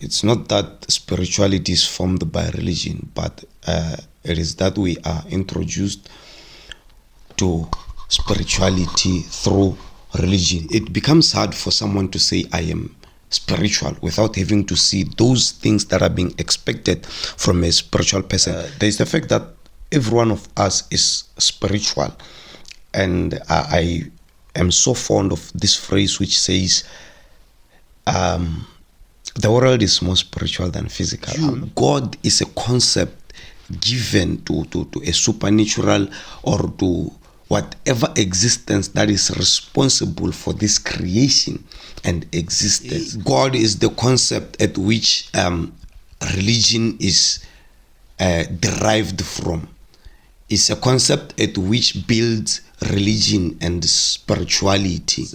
It's not that spirituality is formed by religion, but it is that we are introduced to spirituality through religion. It becomes hard for someone to say, I am spiritual, without having to see those things that are being expected from a spiritual person. There's the fact that every one of us is spiritual. And I am so fond of this phrase which says, the world is more spiritual than physical. God is a concept given to a supernatural or to whatever existence that is responsible for this creation and existence. God is the concept at which religion is derived from. It's a concept at which builds religion and spirituality.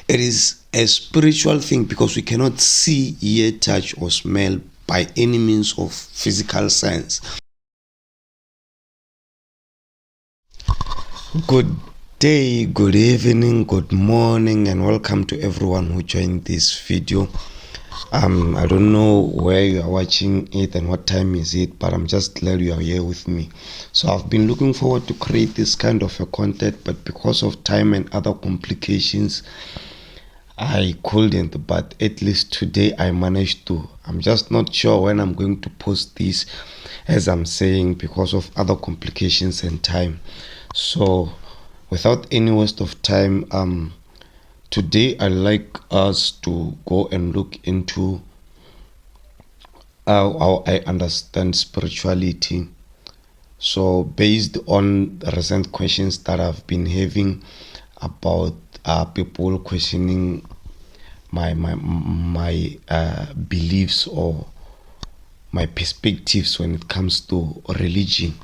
It is a spiritual thing because we cannot see, hear, touch, or smell by any means of physical sense. Good day, good evening, good morning, and welcome to everyone who joined this video. I don't know where you are watching it and what time is it, but I'm just glad you are here with me. So I've been looking forward to create this kind of a content, but because of time and other complications, I couldn't. But at least today I managed to. I'm just not sure when I'm going to post this, as I'm saying, because of other complications and time. So without any waste of time, today I'd like us to go and look into how I understand spirituality. So based on the recent questions that I've been having about people questioning my beliefs or my perspectives when it comes to religion.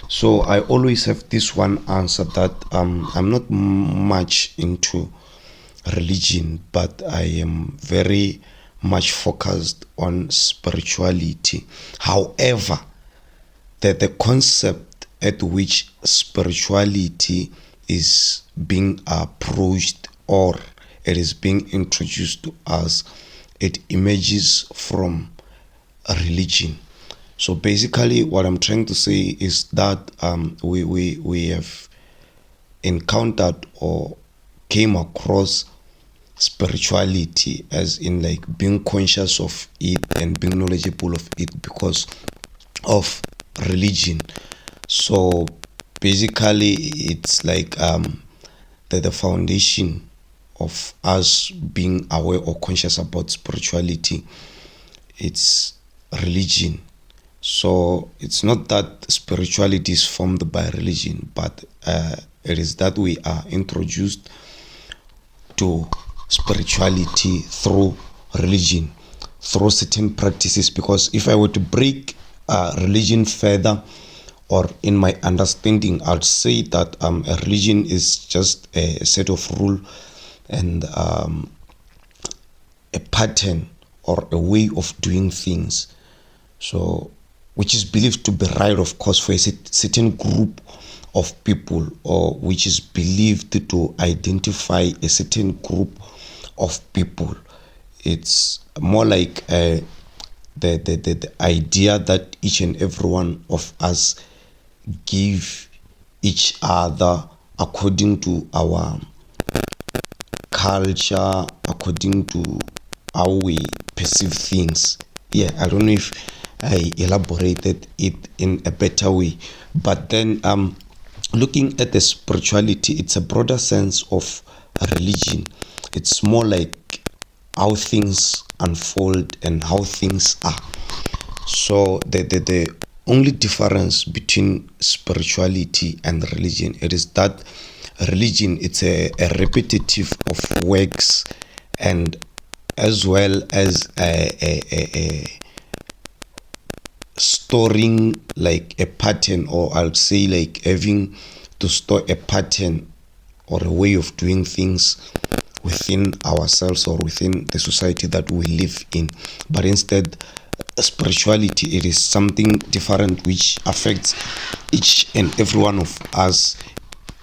So I always have this one answer that I'm not much into religion, but I am very much focused on spirituality. However, the concept at which spirituality is being approached or it is being introduced to us, it emerges from religion. So basically what I'm trying to say is that we have encountered or came across spirituality as in like being conscious of it and being knowledgeable of it because of religion. So basically it's like the foundation of us being aware or conscious about spirituality, it's religion. So it's not that spirituality is formed by religion, but it is that we are introduced to spirituality through religion, through certain practices. Because if I were to break religion further, or in my understanding, I'd say that a religion is just a set of rules and a pattern or a way of doing things. So which is believed to be right, of course, for a certain group of people, or which is believed to identify a certain group of people. It's more like the idea that each and every one of us give each other according to our culture, according to how we perceive things. Yeah, I don't know if I elaborated it in a better way, but then looking at the spirituality, it's a broader sense of religion. It's more like how things unfold and how things are. So the only difference between spirituality and religion, it is that religion, it's a repetitive of works, and as well as a storing like a pattern, or I'll say like having to store a pattern or a way of doing things within ourselves or within the society that we live in. But instead, spirituality, it is something different which affects each and every one of us,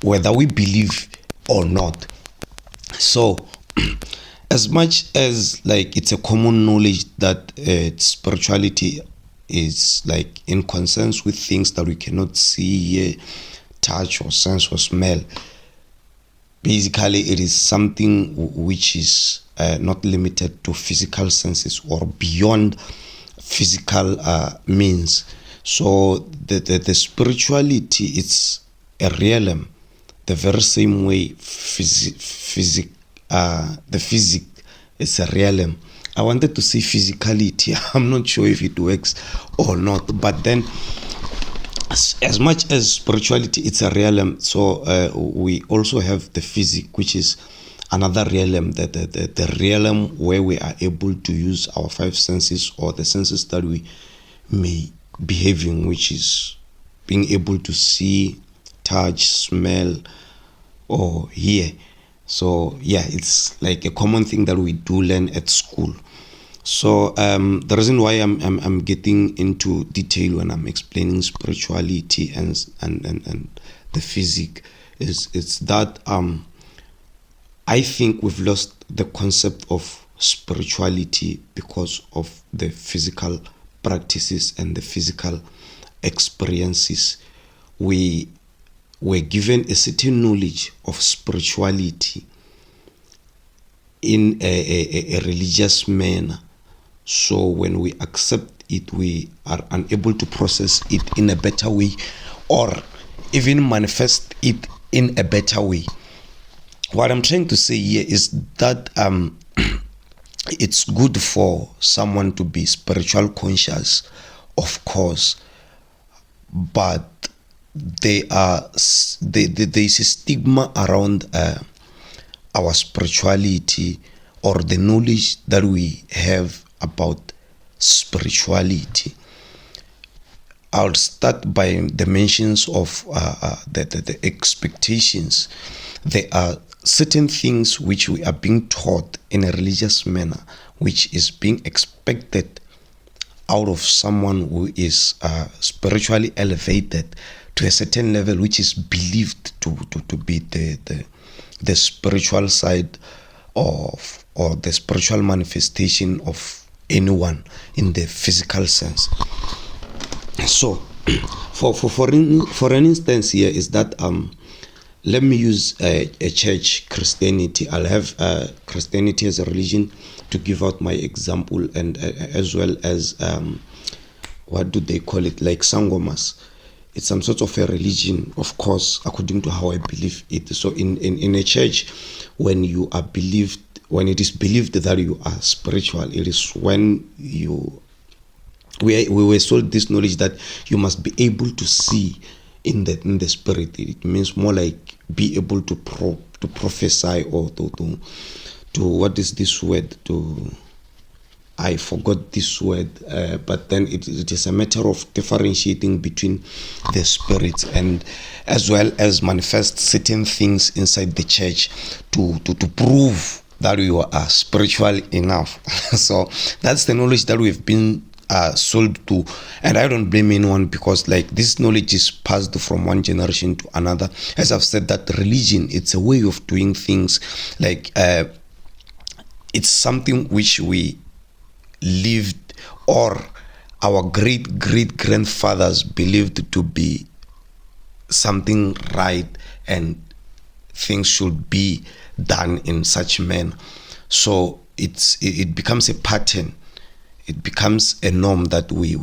whether we believe or not. So as much as like it's a common knowledge that spirituality is like in concerns with things that we cannot see, hear, touch, or sense, or smell. Basically, it is something which is not limited to physical senses or beyond physical means. So the spirituality, it's a realm, the very same way the physic is a realm. I wanted to say physicality. I'm not sure if it works or not, but then as much as spirituality it's a realm, so we also have the physic, which is another realm, the realm where we are able to use our five senses, or the senses that we may be having, which is being able to see, touch, smell, or hear. So yeah, it's like a common thing that we do learn at school. So the reason why I'm getting into detail when I'm explaining spirituality and the physic is it's that I think we've lost the concept of spirituality because of the physical practices and the physical experiences. We were given a certain knowledge of spirituality in a religious manner. So when we accept it, we are unable to process it in a better way, or even manifest it in a better way. What I'm trying to say here is that it's good for someone to be spiritual conscious, of course, but there is a stigma around our spirituality, or the knowledge that we have about spirituality. I'll start by the mentions of the expectations. There are certain things which we are being taught in a religious manner, which is being expected out of someone who is spiritually elevated to a certain level, which is believed to be the spiritual side of, or the spiritual manifestation of anyone in the physical sense. So for an instance here is that let me use a church, Christianity. I'll have Christianity as a religion to give out my example, and as well as what do they call it, like Sangomas. It's some sort of a religion, of course, according to how I believe it. So in a church, when you are believed, when it is believed that you are spiritual, it is when we were sold this knowledge that you must be able to see in the spirit. It means more like be able to prophesy, or to what is this word, to I forgot this word, but then it is a matter of differentiating between the spirits, and as well as manifest certain things inside the church to prove that you are spiritual enough. So that's the knowledge that we've been sold to, and I don't blame anyone, because like this knowledge is passed from one generation to another. As I've said, that religion, it's a way of doing things, like it's something which we lived, or our great grandfathers believed to be something right, and things should be done in such manner. So it becomes a pattern, it becomes a norm that we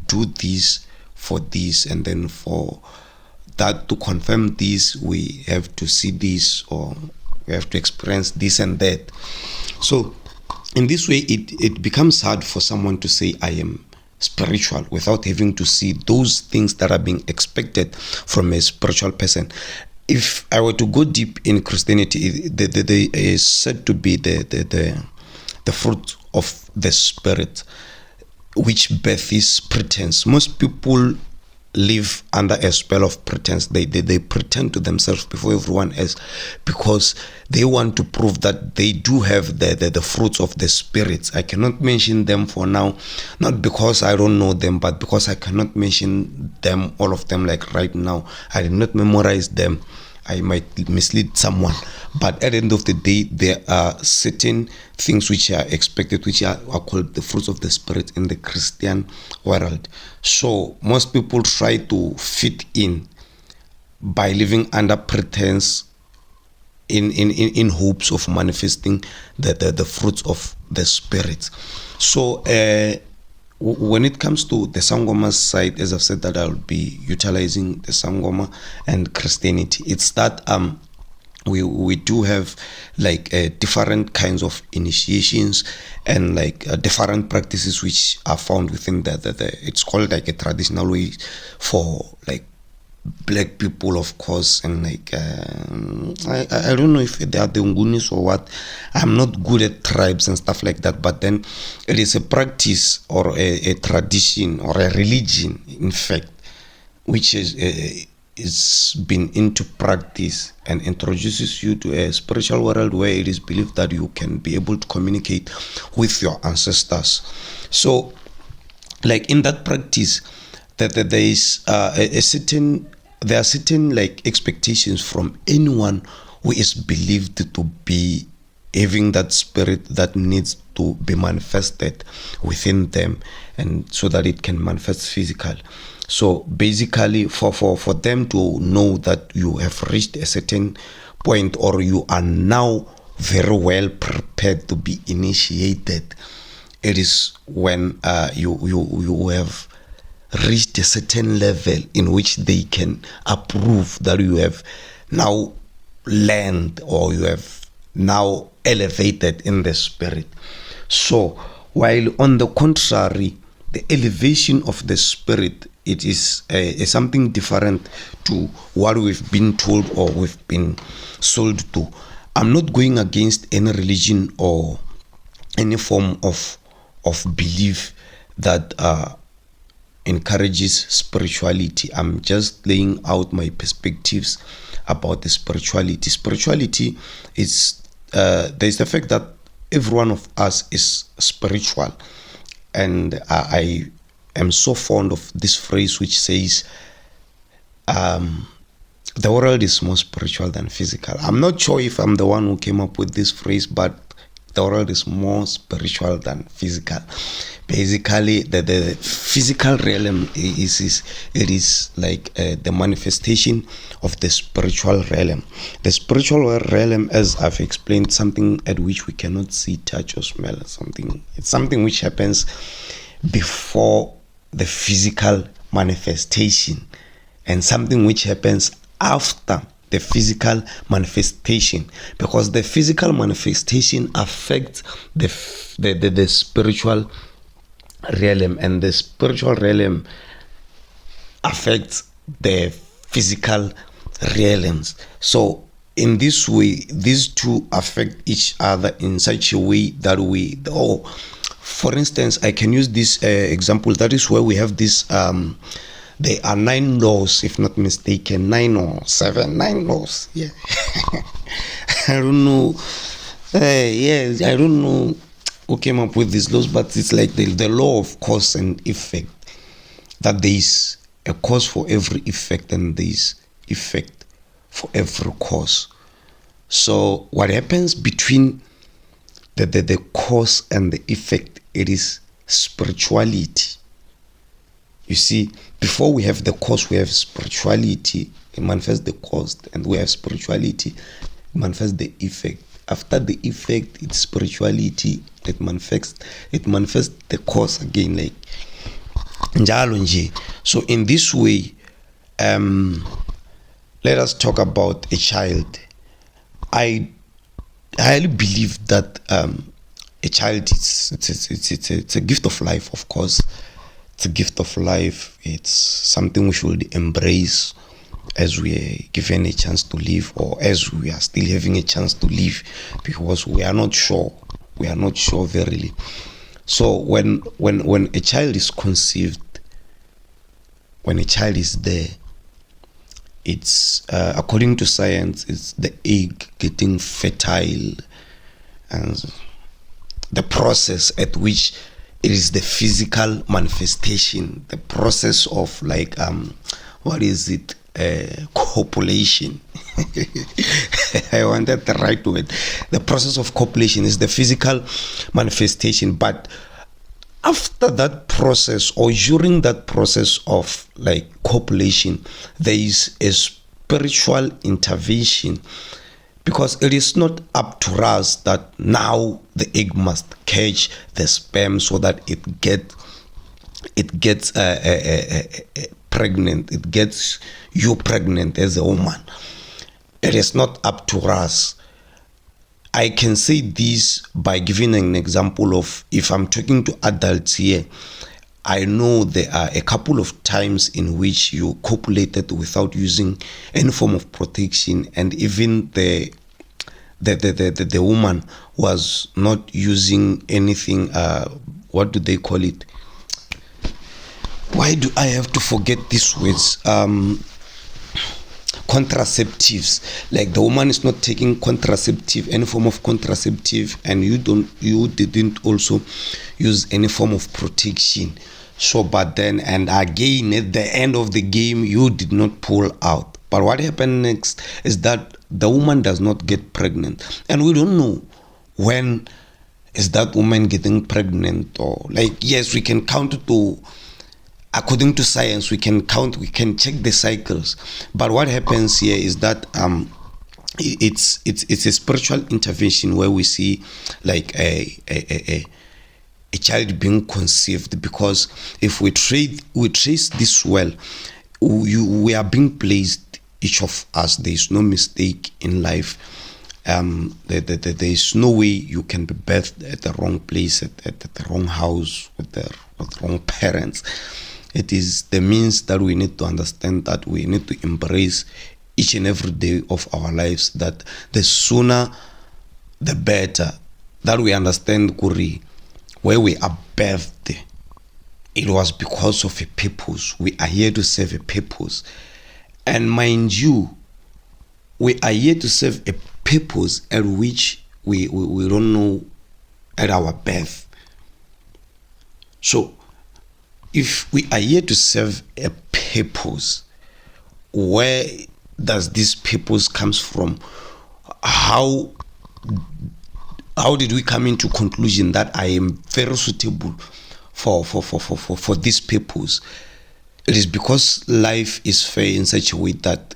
do this for this, and then for that to confirm this, we have to see this, or we have to experience this and that. So in this way, it becomes hard for someone to say I am spiritual without having to see those things that are being expected from a spiritual person. If I were to go deep in Christianity, they is said to be the fruit of the spirit, which birth is pretense. Most people live under a spell of pretense. They pretend to themselves before everyone else, because they want to prove that they do have the fruits of the spirits. I cannot mention them for now, not because I don't know them, but because I cannot mention them, all of them, like right now. I did not memorize them. I might mislead someone, but at the end of the day, there are certain things which are expected, which are called the fruits of the Spirit in the Christian world. So most people try to fit in by living under pretense in hopes of manifesting the fruits of the Spirit. So when it comes to the Sangoma side, as I've said, that I'll be utilizing the Sangoma and Christianity. It's that we do have like different kinds of initiations and like different practices which are found within the it's called like a traditional way for like black people, of course, and like I don't know if they are the Ngunis or what. I'm not good at tribes and stuff like that, but then it is a practice or a tradition or a religion, in fact, which is been into practice and introduces you to a spiritual world where it is believed that you can be able to communicate with your ancestors. So like in that practice, that there is there are certain like expectations from anyone who is believed to be having that spirit that needs to be manifested within them, and so that it can manifest physical. So basically for them to know that you have reached a certain point, or you are now very well prepared to be initiated, it is when you have reached a certain level in which they can approve that you have now learned, or you have now elevated in the spirit. So while on the contrary, the elevation of the spirit, it is something different to what we've been told or we've been sold to. I'm not going against any religion or any form of belief that encourages spirituality. I'm just laying out my perspectives about the spirituality. Spirituality is there's the fact that every one of us is spiritual, and I am so fond of this phrase which says the world is more spiritual than physical. I'm not sure if I'm the one who came up with this phrase, but the world is more spiritual than physical. Basically, the physical realm is like the manifestation of the spiritual realm. The spiritual realm, as I've explained, something at which we cannot see, touch, or smell. It's something which happens before the physical manifestation, and something which happens after the physical manifestation, because the physical manifestation affects the spiritual realm, and the spiritual realm affects the physical realms. So in this way, these two affect each other in such a way that for instance, I can use this example. That is where we have this there are 9 laws, if not mistaken, 9 or 7, 9 laws. Yeah. I don't know. I don't know who came up with these laws, but it's like the law of cause and effect. That there is a cause for every effect, and there is effect for every cause. So what happens between the cause and the effect, it is spirituality. You see, before we have the cause, we have spirituality. It manifests the cause, and we have spirituality. It manifests the effect. After the effect, it's spirituality. It manifests the cause again, like njalo nje. So in this way, let us talk about a child. I highly believe that a child it's a gift of life, of course. It's a gift of life. It's something we should embrace as we are given a chance to live, or as we are still having a chance to live, because we are not sure. We are not sure verily. So when a child is conceived, when a child is there, it's according to science, it's the egg getting fertile, and the process at which it is the physical manifestation, the process of like what is it? copulation. I wanted the right word. The process of copulation is the physical manifestation, but after that process or during that process of like copulation, there is a spiritual intervention, because it is not up to us that now the egg must catch the sperm so that it gets pregnant. It gets you pregnant as a woman. It is not up to us. I can say this by giving an example of, if I'm talking to adults here, I know there are a couple of times in which you copulated without using any form of protection, and even the woman was not using anything. What do they call it? Why do I have to forget these words? Contraceptives. Like the woman is not taking any form of contraceptive, and you didn't also use any form of protection. So, but then, and again, at the end of the game, you did not pull out. But what happened next is that the woman does not get pregnant, and we don't know when is that woman getting pregnant, or like, yes, we can count it to. According to science, we can check the cycles. But what happens here is that it's a spiritual intervention where we see like a child being conceived, because if we trace this well, we are being placed, each of us. There is no mistake in life. There is no way you can be birthed at the wrong place, at the wrong house, with the wrong parents. It is the means that we need to understand, that we need to embrace each and every day of our lives, that the sooner the better, that we understand, Kuri, where we are birthed, it was because of a purpose. We are here to serve a purpose. And mind you, we are here to serve a purpose at which we don't know at our birth. So, if we are here to serve a purpose, where does this purpose comes from? How did we come into conclusion that I am very suitable for this purpose? It is because life is fair in such a way that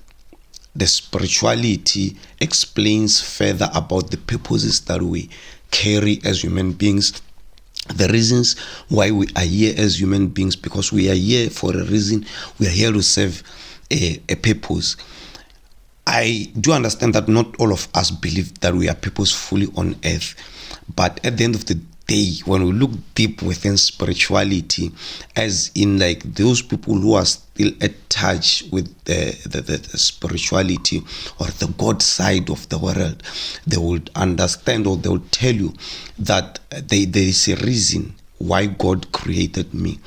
the spirituality explains further about the purposes that we carry as human beings. The reasons why we are here as human beings, because we are here for a reason. We are here to serve a purpose. I do understand that not all of us believe that we are purposefully on earth, but at the end of the day, when we look deep within spirituality, as in like those people who are still attached with the spirituality or the God side of the world, they would understand, or they will tell you that there is a reason why God created me.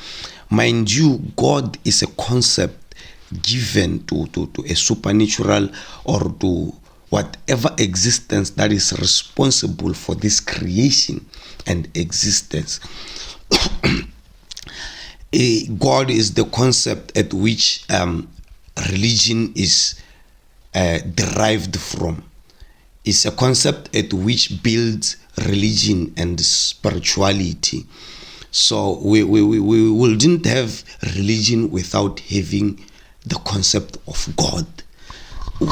Mind you, God is a concept given to a supernatural or to whatever existence that is responsible for this creation and existence. God is the concept at which religion is derived from. It's a concept at which builds religion and spirituality. So we wouldn't have religion without having the concept of God.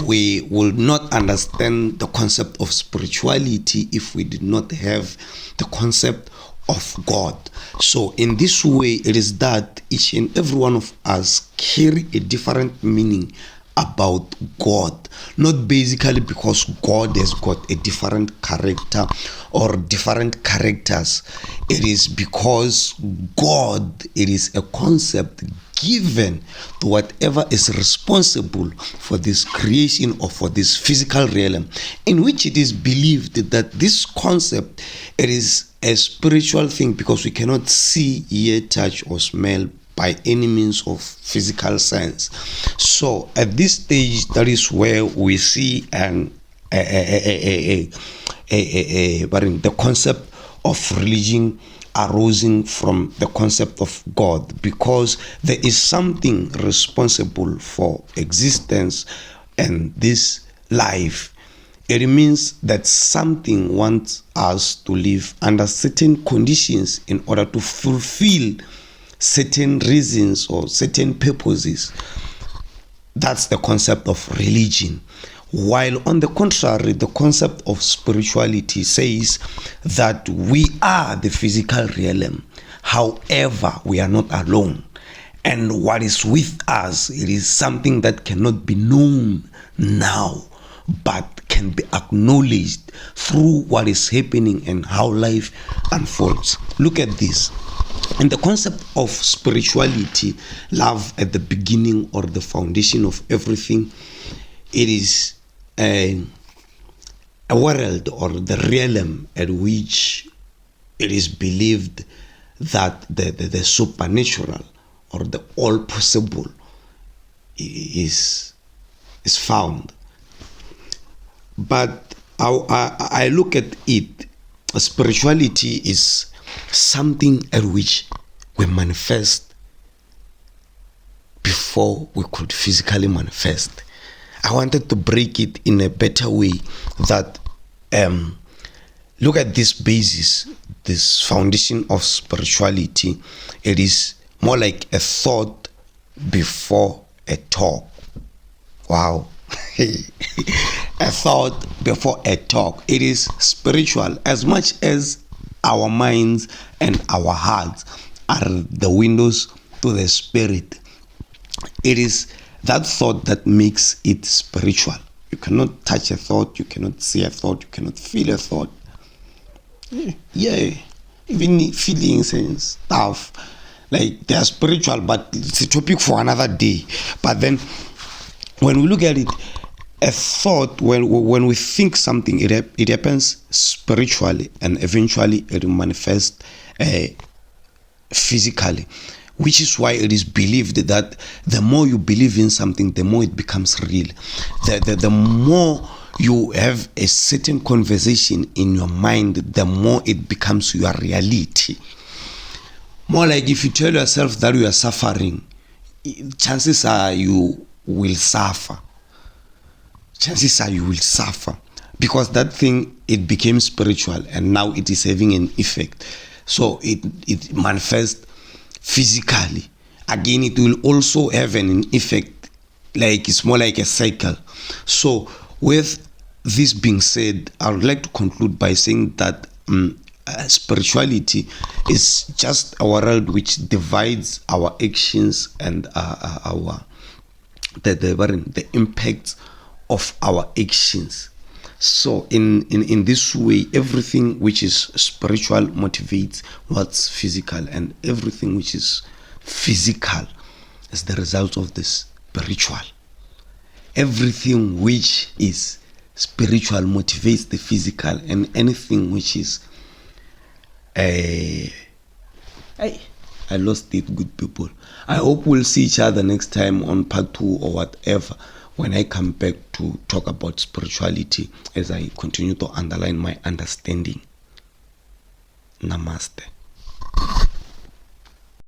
We will not understand the concept of spirituality if we did not have the concept of God. So in this way, it is that each and every one of us carry a different meaning about God, not basically because God has got a different character or different characters. It is because God, it is a concept given to whatever is responsible for this creation or for this physical realm, in which it is believed that this concept, it is a spiritual thing, because we cannot see, hear, touch, or smell by any means of physical sense. So at this stage, that is where we see the concept of religion arising from the concept of God, because there is something responsible for existence and this life. It means that something wants us to live under certain conditions in order to fulfill certain reasons or certain purposes. That's the concept of religion. While on the contrary, the concept of spirituality says that we are the physical realm. However, we are not alone. And what is with us, it is something that cannot be known now, but can be acknowledged through what is happening and how life unfolds. Look at this. In the concept of spirituality, love at the beginning or the foundation of everything, it is a world or the realm at which it is believed that the supernatural or the all possible is found. But I look at it, spirituality is something at which we manifest before we could physically manifest. I wanted to break it in a better way, that look at this basis, this foundation of spirituality. It is more like a thought before a talk. Wow. A thought before a talk. It is spiritual as much as our minds and our hearts are the windows to the spirit. It is that thought that makes it spiritual. You cannot touch a thought, you cannot see a thought, you cannot feel a thought. Yeah, even feelings and stuff, like they are spiritual, but it's a topic for another day. But then when we look at it, a thought, when we think something, it happens spiritually, and eventually it will manifest physically, which is why it is believed that the more you believe in something, the more it becomes real. The more you have a certain conversation in your mind, the more it becomes your reality. More like if you tell yourself that you are suffering, chances are you will suffer. Chances are you will suffer, because that thing, it became spiritual and now it is having an effect. So it manifests physically. Again, it will also have an effect, like it's more like a cycle. So with this being said, I would like to conclude by saying that spirituality is just a world which divides our actions and the impacts of our actions. So in this way, everything which is spiritual motivates what's physical, and everything which is physical is the result of the spiritual. Everything which is spiritual motivates the physical, and anything which is I lost it, good people. I hope we'll see each other next time on part 2 or whatever, when I come back to talk about spirituality, as I continue to underline my understanding. Namaste.